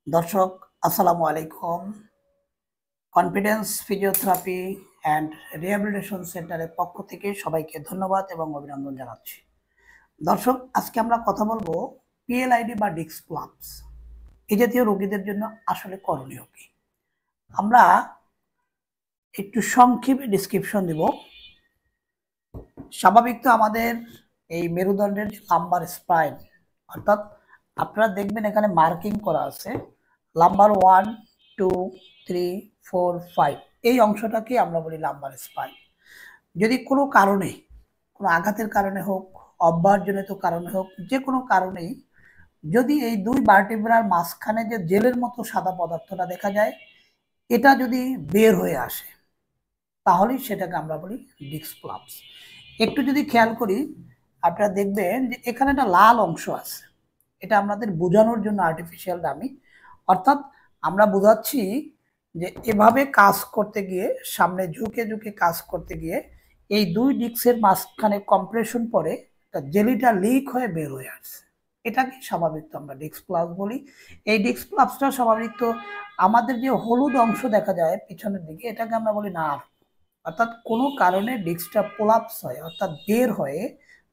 দর্শক আসসালামু আলাইকুম। কনফিডেন্স ফিজিওথেরাপি অ্যান্ড রিহ্যাবিলিটেশন সেন্টারের পক্ষ থেকে সবাইকে ধন্যবাদ এবং অভিনন্দন জানাচ্ছি। দর্শক, আজকে আমরা কথা বলবো পিএলআইডি বা ডিস্ক প্রলাপস এই জাতীয় রোগীদের জন্য আসলে করণীয় কি। আমরা একটু সংক্ষেপে ডিসক্রিপশন দিব। স্বাভাবিক তো আমাদের এই মেরুদণ্ডের যে লাম্বার স্পাইন, অর্থাৎ আপনারা দেখবেন এখানে মার্কিং করা আছে লাম্বার 1, 2, 3, 4, 5, এই অংশটাকে আমরা বলি লাম্বার স্পাইন। যদি কোনো কারণে, কোনো আঘাতের কারণে হোক, অভ্যাসজনিত কারণে হোক, যে কোনো কারণেই যদি এই দুই ভার্টিব্রার মাঝখানে যে জেলের মতো সাদা পদার্থটা দেখা যায়, এটা যদি বের হয়ে আসে তাহলেই সেটাকে আমরা বলি ডিস্ক প্রলাপস। একটু যদি খেয়াল করি, আপনারা দেখবেন যে এখানে একটা লাল অংশ আছে। এটা আমাদের বোঝানোর জন্য আর্টিফিশিয়াল ডামি, অর্থাৎ আমরা বোঝাচ্ছি যে এভাবে কাজ করতে গিয়ে, সামনে ঝুঁকে ঝুঁকে কাজ করতে গিয়ে এই দুই ডিস্কের মাঝখানে কম্প্রেশন পরে জেলিটা লিক হয়ে বের হয়ে আসছে। এটাকে স্বাভাবিক তো আমরা ডিস্ক প্রলাপস বলি। এই ডিস্ক প্রলাপসটা স্বাভাবিক তো আমাদের যে হলুদ অংশ দেখা যায় পিছনের দিকে, এটাকে আমরা বলি নার্ভ। অর্থাৎ কোনো কারণে ডিস্কটা প্রলাপস হয়, অর্থাৎ বের হয়ে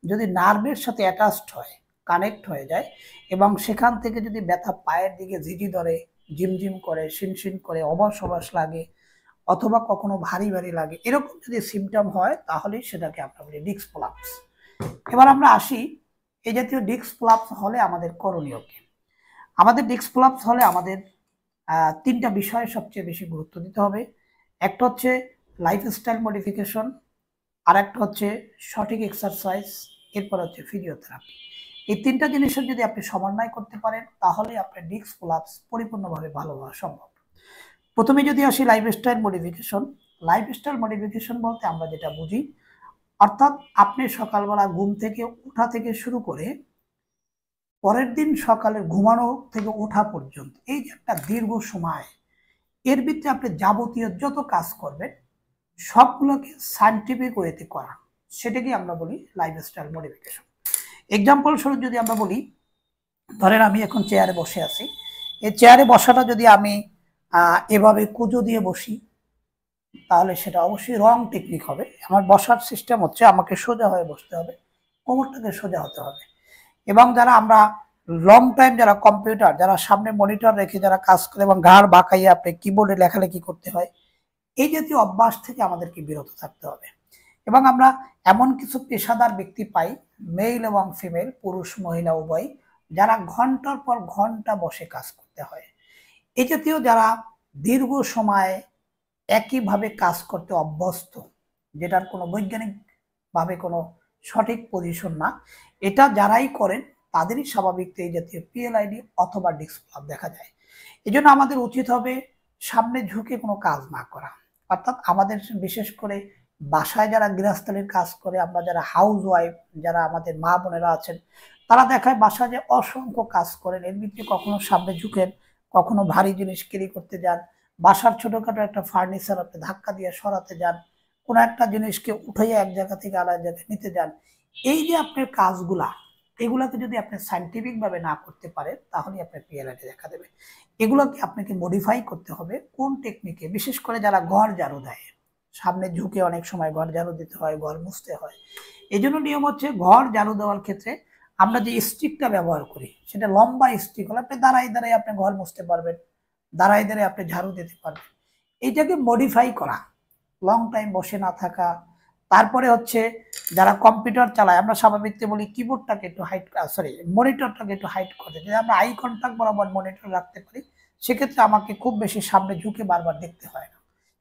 যদি নার্ভের সাথে অ্যাটাচড হয়, কানেক্ট হয়ে যায়, এবং সেখান থেকে যদি ব্যথা পায়ের দিকে ঝিঝি ধরে, ঝিমঝিম করে, শিনশিন করে, অবশ অবশ লাগে, অথবা কখনো ভারী ভারী লাগে, এরকম যদি সিমটম হয় তাহলেই সেটাকে আমরা বলি ডিস্ক প্রলাপস। এবার আমরা আসি, এই জাতীয় ডিস্ক প্রলাপস হলে আমাদের করণীয় কি। আমাদের ডিস্ক প্রলাপস হলে আমাদের তিনটা বিষয়ে সবচেয়ে বেশি গুরুত্ব দিতে হবে। একটা হচ্ছে লাইফস্টাইল মডিফিকেশন, আর একটা হচ্ছে সঠিক এক্সারসাইজ, এরপর হচ্ছে ফিজিওথেরাপি। এই তিনটা জিনিসের যদি আপনি সমন্বয় করতে পারেন তাহলে আপনার ডিস্ক প্রলাপস পরিপূর্ণভাবে ভালো হওয়া সম্ভব। প্রথমে যদি আসি লাইফস্টাইল মডিফিকেশন। লাইফস্টাইল মডিফিকেশন বলতে আমরা যেটা বুঝি, অর্থাৎ আপনি সকালবেলা ঘুম থেকে ওঠা থেকে শুরু করে পরের দিন সকালে ঘুমানো থেকে ওঠা পর্যন্ত, এই যে একটা দীর্ঘ সময়, এর ভিতরে আপনি যাবতীয় যত কাজ করবেন সবগুলোকে সায়েন্টিফিক ওয়েতে করা, সেটাকে আমরা বলি লাইফস্টাইল মডিফিকেশন। এক্সাম্পল স্বরূপ যদি আমরা বলি, ধরেন আমি এখন চেয়ারে বসে আছি, এই চেয়ারে বসাটা যদি আমি এভাবে কুজো দিয়ে বসি তাহলে সেটা অবশ্যই রং টেকনিক হবে। আমার বসার সিস্টেম হচ্ছে আমাকে সোজা হয়ে বসতে হবে, কোমরটাকে সোজা হতে হবে। এবং যারা আমরা লং টাইম, যারা কম্পিউটার, যারা সামনে মনিটর রেখে যারা কাজ করে এবং ঘাড় বাঁকাইয়ে আপনি কিবোর্ডে লেখালেখি করতে হয়, এই জাতীয় অভ্যাস থেকে আমাদেরকে বিরত থাকতে হবে। এবং আমরা এমন কিছু পেশাদার ব্যক্তি পাই, মেল এবং ফিমেল, পুরুষ মহিলা উভয়, যারা ঘন্টার পর ঘন্টা বসে কাজ করতে হয়। এই জাতীয় যারা দীর্ঘ সময় একইভাবে কাজ করতে অভ্যস্ত, যেটার কোনো বৈজ্ঞানিকভাবে কোনো সঠিক পজিশন না, এটা যারাই করেন তাদেরই স্বাভাবিক এই জাতীয় পিএলআইডি অথবা ডিস্ক প্রলাপস দেখা যায়। এই জন্য আমাদের উচিত হবে সামনে ঝুঁকে কোনো কাজ না করা। অর্থাৎ আমাদের বিশেষ করে বাসায় যারা গৃহস্থালির কাজ করে, আমরা যারা হাউস ওয়াইফ, যারা আমাদের মা বোনেরা আছেন, তারা দেখায় বাসায় যে অসংখ্য কাজ করেন, এর ভিতরে কখনো সামনে ঝুঁকেন, কখনো ভারী জিনিস ক্যারি করতে যান, বাসার ছোটখাটো একটা ফার্নিচার আপনি ধাক্কা দিয়ে সরাতে যান, কোনো একটা জিনিসকে উঠাইয়া এক জায়গা থেকে আলাদা জায়গায় নিতে যান। এই যে আপনার কাজগুলা, এগুলাকে যদি আপনি সায়েন্টিফিক ভাবে না করতে পারেন তাহলে আপনার পিএলআইডি দেখা দেবে। এগুলোকে আপনাকে মডিফাই করতে হবে কোন টেকনিকে। বিশেষ করে যারা ঘর ঝাড়ু দেয়, সামনে ঝুঁকে অনেক সময় ঘর ঝাড়ু দিতে হয়, ঘর মুছতে হয়। এই জন্য নিয়ম হচ্ছে ঘর ঝাড়ু দেওয়ার ক্ষেত্রে আমরা যে স্টিকটা ব্যবহার করি সেটা লম্বা স্টিক হলে আপনি দাঁড়াই দাঁড়াই আপনি ঘর মুছতে পারবেন, দাঁড়াই দাঁড়াই আপনি ঝাড়ু দিতে পারবেন। এইটাকে মডিফাই করা, লং টাইম বসে না থাকা। তারপরে হচ্ছে যারা কম্পিউটার চালায়, আমরা স্বাভাবিকতে বলি কিবোর্ডটাকে একটু হাইট, সরি মনিটরটাকে একটু হাইট করতে, যদি আমরা আই কন্ট্যাক্ট বরাবর মনিটর রাখতে পারি সেক্ষেত্রে আমাকে খুব বেশি সামনে ঝুঁকে বারবার দেখতে হয় না।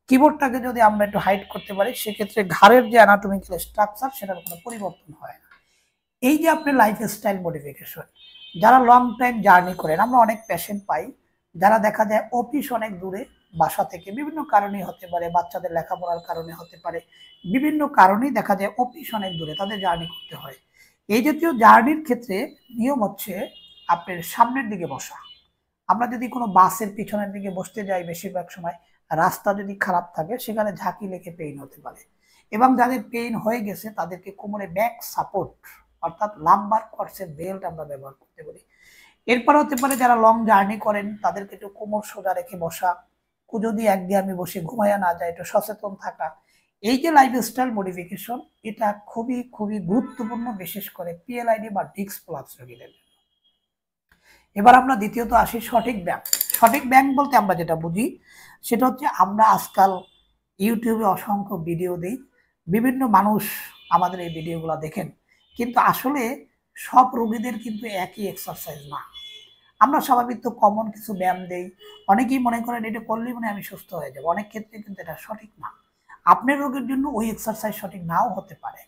কিবোর্ডটাকে যদি আমরা একটু হাইট করতে পারি সেক্ষেত্রে ঘাড়ের যে অ্যানাটমিক্যাল স্ট্রাকচার সেটার কোনো পরিবর্তন হয় না। এই যে আপনি লাইফস্টাইল মডিফিকেশন, যারা লং টাইম জার্নি করেন, আমরা অনেক পেশেন্ট পাই যারা দেখা যায় অফিস অনেক দূরে, বাসা থেকে বিভিন্ন কারণে হতে পারে, বাচ্চাদের লেখাপড়ার কারণে হতে পারে, বিভিন্ন কারণেই দেখা যায় অফিস অনেক দূরে, তাদের জার্নি করতে হয়। এই জাতীয় জার্নির ক্ষেত্রে নিয়ম হচ্ছে আপনার সামনের দিকে বসা। আমরা যদি কোনো বাসের পিছনের দিকে বসতে যাই, বেশিরভাগ সময় রাস্তা যদি খারাপ থাকে সেখানে ঝাঁকি লেগে পেইন হতে পারে। এবং যাদের পেইন হয়ে গেছে তাদেরকে কোমরে ব্যাক সাপোর্ট, অর্থাৎ লাম্বার কর্সের বেল্ট আমরা ব্যবহার করতে পারি। এরপর হতে পারে যারা লং জার্নি করেন তাদেরকে একটু কোমর সোজা রেখে বসা, যদি একঘেয়েমি বসে ঘুমাইয়া না যায় একটু সচেতন থাকা। এই যে লাইফস্টাইল মডিফিকেশন, এটা খুবই খুবই গুরুত্বপূর্ণ, বিশেষ করে পিএলআইডি বা ডিস্ক প্রলাপস রোগীদের। এবার আমরা দ্বিতীয়ত আসি সঠিক ব্যায়াম। সঠিক ব্যায়াম বলতে আমরা যেটা বুঝি সেটা হচ্ছে, আমরা আজকাল ইউটিউবে অসংখ্য ভিডিও দিই, বিভিন্ন মানুষ আমাদের এই ভিডিওগুলো দেখেন, কিন্তু আসলে সব রোগীদের কিন্তু একই এক্সারসাইজ না। আমরা স্বাভাবিক তো কমন কিছু ব্যায়াম দেই, অনেকেই মনে করেন এটা করলেই মানে আমি সুস্থ হয়ে যাবো, অনেক ক্ষেত্রে কিন্তু এটা সঠিক না। আপনার রোগের জন্য ওই এক্সারসাইজ সঠিক নাও হতে পারে।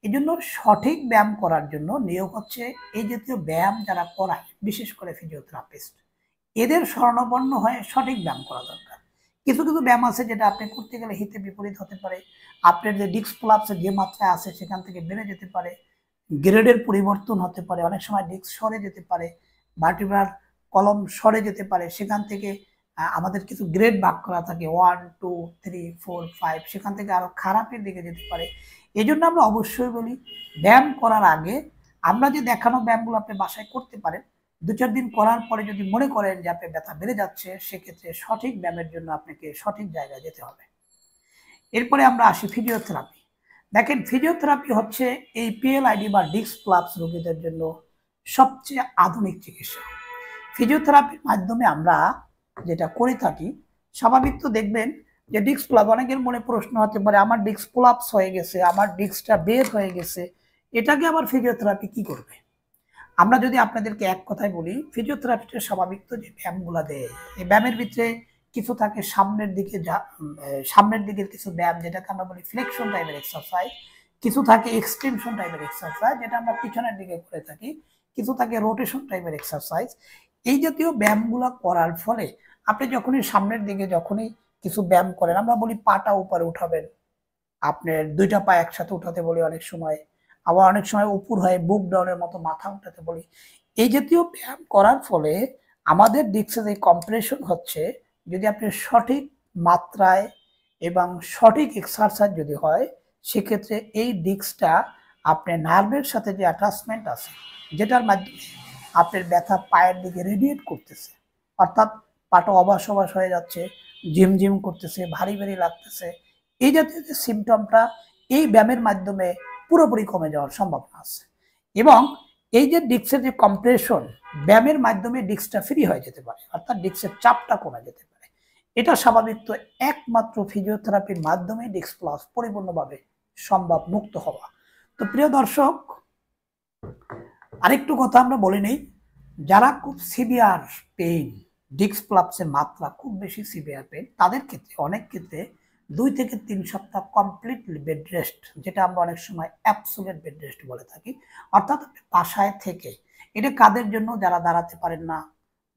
এই জন্য সঠিক ব্যায়াম করার জন্য নিয়োগ হচ্ছে এই জাতীয় ব্যায়াম যারা করায়, বিশেষ করে ফিজিওথেরাপিস্ট, এদের শরণাপন্ন হয়ে সঠিক ব্যায়াম করা দরকার। কিছু কিছু ব্যায়াম আছে যেটা আপনি করতে গেলে হিতে বিপরীত হতে পারে, আপনার যে ডিস্ক প্রলাপসের যে মাত্রায় আছে সেখান থেকে বেড়ে যেতে পারে, গ্রেডের পরিবর্তন হতে পারে, অনেক সময় ডিস্ক সরে যেতে পারে, ভার্টিব্রাল কলম সরে যেতে পারে, সেখান থেকে আমাদের কিছু গ্রেড ভাগ করা থাকে 1, 2, 3, 4, 5, সেখান থেকে আরো খারাপের দিকে যেতে পারে। এই জন্য আমরা অবশ্যই বলি, ব্যায়াম করার আগে আমরা যে দেখানো ব্যায়ামগুলো আপনি বাসায় করতে পারেন, 2-4 দিন করার পরে যদি মনে করেন যে আপনার ব্যথা বেড়ে যাচ্ছে, সেক্ষেত্রে সঠিক ব্যায়ামের জন্য আপনাকে সঠিক জায়গায় যেতে হবে। এরপরে আমরা আসি ফিজিওথেরাপি। দেখেন, ফিজিওথেরাপি হচ্ছে এই পিএলআইডি বা ডিস্ক প্রলাপস রোগীদের জন্য সবচেয়ে আধুনিক চিকিৎসা। ফিজিওথেরাপির মাধ্যমে আমরা যেটা করে থাকি, স্বাভাবিক তো দেখবেন যে ডিস্ক প্রলাপস, অনেকের মনে প্রশ্ন হতে পারে আমার ডিস্ক প্রলাপস হয়ে গেছে, আমার ডিস্কটা বের হয়ে গেছে, এটাকে আবার ফিজিওথেরাপি কি করবে? আমরা যদি আপনাদেরকে এক কথায় বলি, ফিজিওথেরাপিস্টের স্বাভাবিক তো যে ব্যায়ামগুলো দেয়, এই ব্যায়ামের ভিতরে কিছু থাকে সামনের দিকে, সামনের দিকের কিছু ব্যায়াম যেটাকে আমরা বলি ফ্লেকশন টাইপের এক্সারসাইজ, কিছু থাকে এক্সটেনশন টাইপের এক্সারসাইজ যেটা আমরা পিছনের দিকে করে থাকি, কিছু থাকে রোটেশন টাইপের এক্সারসাইজ। এই জাতীয় ব্যায়ামগুলো করার ফলে আপনি যখনই সামনের দিকে যখনই কিছু ব্যায়াম করেন, আমরা বলি পাটা উপরে উঠাবেন, আপনার দুইটা পা একসাথে উঠাতে বলি অনেক সময়, আবার অনেক সময় উপর হয়ে বুক ডাউনের মতো মাথা উঠাতে বলি। এই জাতীয় ব্যায়াম করার ফলে আমাদের ডিস্কে যে কম্প্রেশন হচ্ছে, যদি আপনি সঠিক মাত্রায় এবং সঠিক এক্সারসাইজ যদি হয়, সেক্ষেত্রে এই ডিস্কটা আপনার নার্ভের সাথে যে অ্যাটাচমেন্ট আছে, যেটার মাধ্যমে আপনার ব্যথা পায়ের দিকে রেডিয়েট করতেছে, অর্থাৎ পাটা অবাস অবাস হয়ে যাচ্ছে, ঝিমঝিম করতেছে, ভারী ভারী লাগতেছে, এই জাতীয় যে সিমটমটা এই ব্যায়ামের মাধ্যমে পুরোপুরি কমে যাওয়ার সম্ভাবনা আছে। এবং এই যে ডিস্কের যে কম্প্রেশন, ব্যায়ামের মাধ্যমে ডিস্কটা ফ্রি হয়ে যেতে পারে, অর্থাৎ ডিস্কের চাপটা কমে যেতে পারে। এটা স্বাভাবিক তো, একমাত্র ফিজিওথেরাপির মাধ্যমে ডিস্ক প্লাস পরিপূর্ণভাবে সম্ভব, মুক্ত হওয়া। তো প্রিয় দর্শক, আরেকটু কথা আমরা বলে নেই, যারা খুব সিভিয়ার পেইন, ডিস্ক প্লাপসের মাত্রা খুব বেশি সিভিয়ার পেইন, তাদের ক্ষেত্রে অনেক ক্ষেত্রে 2 থেকে 3 সপ্তাহ কমপ্লিটলি বেড রেস্ট, যেটা আমরা অনেক সময় অ্যাবসোলিউট বেড রেস্ট বলে থাকি, অর্থাৎ বাসায় থেকে। এটা কাদের জন্য? যারা দাঁড়াতে পারেন না,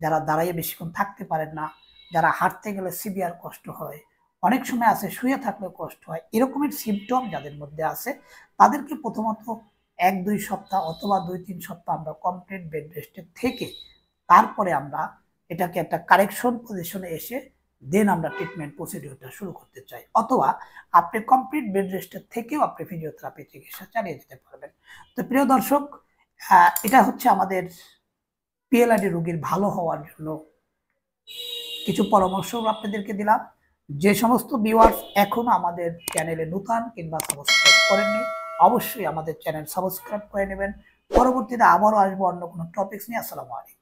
যারা দাঁড়াইয়ে বেশিক্ষণ থাকতে পারেন না, যারা হাঁটতে গেলে সিভিয়ার কষ্ট হয়, অনেক সময় আছে শুয়ে থাকলেও কষ্ট হয়, এরকমের সিমটম যাদের মধ্যে আছে, তাদেরকে প্রথমত 1-2 সপ্তাহ অথবা 2-3 সপ্তাহ আমরা কমপ্লিট বেড রেস্টে থেকে তারপরে আমরা এটাকে একটা কারেকশন পজিশনে এসে দেন আমরা ট্রিটমেন্ট প্রসিডিউরটা শুরু করতে চাই, অথবা আপনি কমপ্লিট বেড রেস্টের থেকেও আপনি ফিজিওথেরাপি চিকিৎসা চালিয়ে যেতে পারবেন। তো প্রিয় দর্শক, এটা হচ্ছে আমাদের পিএলআইডি রোগীর ভালো হওয়ার জন্য কিছু পরামর্শ আপনাদেরকে দিলাম। যে সমস্ত ভিউয়ার্স এখনো আমাদের চ্যানেলে নতুন কিংবা সাবস্ক্রাইব করেননি, অবশ্যই আমাদের চ্যানেল সাবস্ক্রাইব করে নেবেন। পরবর্তীতে আবারও আসবো অন্য কোনো টপিকস নিয়ে। আসসালামু আলাইকুম।